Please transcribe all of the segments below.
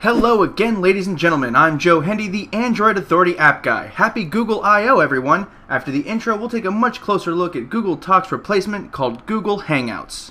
Hello again, ladies and gentlemen. I'm Joe Hendy, the Android Authority app guy. Happy Google I/O, everyone. After the intro, we'll take a much closer look at Google Talk's replacement called Google Hangouts.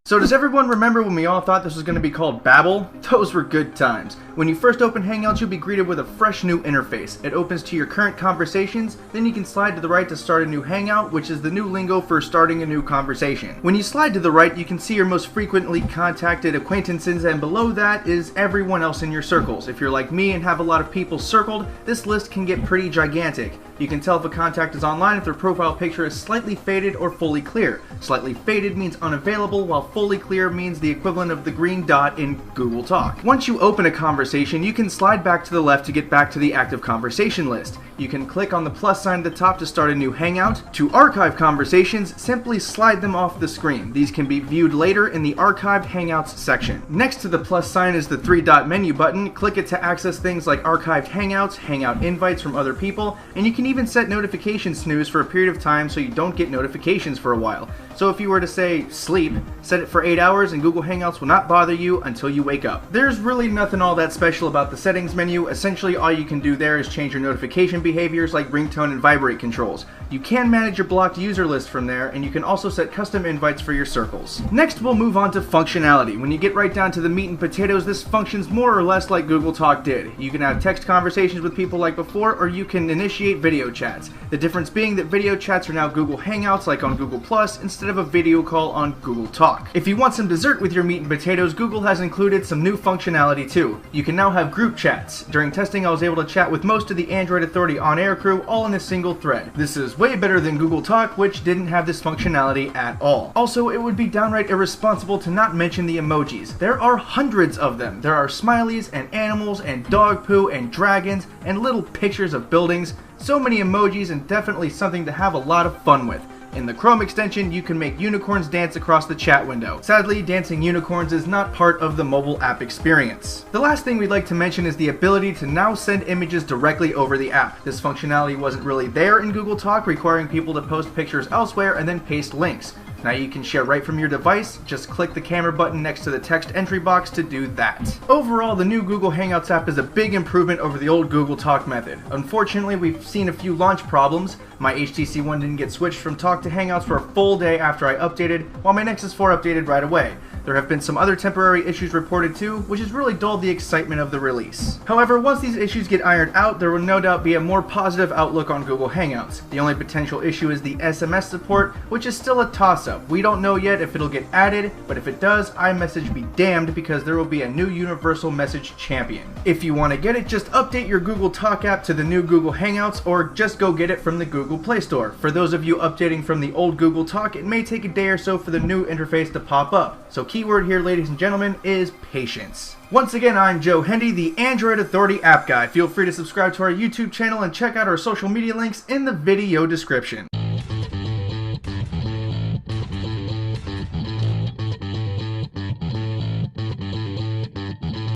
So does everyone remember when we all thought this was going to be called Babel? Those were good times. When you first open Hangouts, you'll be greeted with a fresh new interface. It opens to your current conversations, then you can slide to the right to start a new Hangout, which is the new lingo for starting a new conversation. When you slide to the right, you can see your most frequently contacted acquaintances, and below that is everyone else in your circles. If you're like me and have a lot of people circled, this list can get pretty gigantic. You can tell if a contact is online if their profile picture is slightly faded or fully clear. Slightly faded means unavailable, while fully clear means the equivalent of the green dot in Google Talk. Once you open a conversation, you can slide back to the left to get back to the active conversation list. You can click on the plus sign at the top to start a new Hangout. To archive conversations, simply slide them off the screen. These can be viewed later in the Archived Hangouts section. Next to the plus sign is the three-dot menu button. Click it to access things like archived Hangouts, Hangout invites from other people, and you can even set notification snooze for a period of time so you don't get notifications for a while. So if you were to say sleep, set it for 8 hours and Google Hangouts will not bother you until you wake up. There's really nothing all that special about the settings menu. Essentially all you can do there is change your notification behaviors like ringtone and vibrate controls. You can manage your blocked user list from there, and you can also set custom invites for your circles. Next, we'll move on to functionality. When you get right down to the meat and potatoes, this functions more or less like Google Talk did. You can have text conversations with people like before, or you can initiate video chats. The difference being that video chats are now Google Hangouts like on Google Plus instead of a video call on Google Talk. If you want some dessert with your meat and potatoes, Google has included some new functionality too. You can now have group chats. During testing, I was able to chat with most of the Android Authority on-air crew all in a single thread. This is way better than Google Talk, which didn't have this functionality at all. Also, it would be downright irresponsible to not mention the emojis. There are hundreds of them. There are smileys and animals and dog poo and dragons and little pictures of buildings. So many emojis, and definitely something to have a lot of fun with. In the Chrome extension, you can make unicorns dance across the chat window. Sadly, dancing unicorns is not part of the mobile app experience. The last thing we'd like to mention is the ability to now send images directly over the app. This functionality wasn't really there in Google Talk, requiring people to post pictures elsewhere and then paste links. Now you can share right from your device. Just click the camera button next to the text entry box to do that. Overall, the new Google Hangouts app is a big improvement over the old Google Talk method. Unfortunately, we've seen a few launch problems. My HTC One didn't get switched from Talk to Hangouts for a full day after I updated, while my Nexus 4 updated right away. There have been some other temporary issues reported too, which has really dulled the excitement of the release. However, once these issues get ironed out, there will no doubt be a more positive outlook on Google Hangouts. The only potential issue is the SMS support, which is still a toss-up. We don't know yet if it'll get added, but if it does, iMessage be damned, because there will be a new universal message champion. If you want to get it, just update your Google Talk app to the new Google Hangouts, or just go get it from the Google Play Store. For those of you updating from the old Google Talk, it may take a day or so for the new interface to pop up. So keyword here, ladies and gentlemen, is patience. Once again, I'm Joe Hendy, the Android Authority app guy. Feel free to subscribe to our YouTube channel and check out our social media links in the video description.